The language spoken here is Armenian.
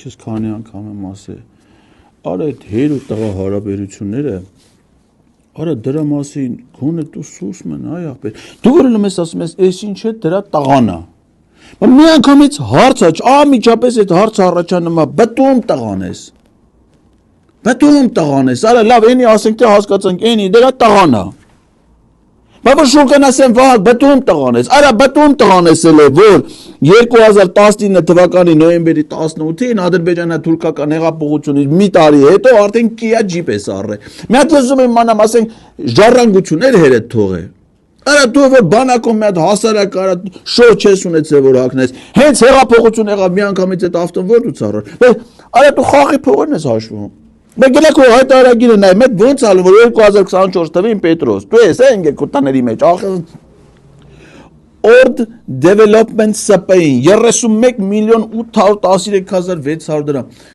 Չես քանի անգամ եմ ասել, արա այդ հեր ու տղա հարաբերությունները, արա դրա մասին գոնե դու սուս մն, այ աղբեր, դու որում ես ասում ես, այս ինչ է դրա տղան է, մի անգամից հարց է, ամիջապես այդ հարցը առաջանում է, բտում տղան ես, արա լավ, ենի ասենք թե հասկացանք, ենի դրա տղան է, բայց շուկան ասեմ վաղ բտում տղան ես, արա բտում տղան ես էլ է, որ 2019 թվականի նոյեմբերի 18-ին ադրբեջանա-թուրքական հեղափոխությունից մի տարի հետո արդեն Kia Jeep ես առել, մի հատ լսում եմ մանամ ասենք ժառանգություններ հերդ թողե, արա դու որ բանակում մի հատ հասարակ արա շոր չես ունեցել որ հագնես, հենց հեղափոխություն եղավ մի անգամից այդ ավտոն որ դու ծառար, արա դու խաղի փողերն ես հաշվում, բայց գնաք որ հայտարարագիրը նայ, մեկ ոնց ալու որ 2024 թվին Պետրոս, դու ես ընկե քուտաների մեջ, Ord Development SPA-ին 31.813.600 դրամ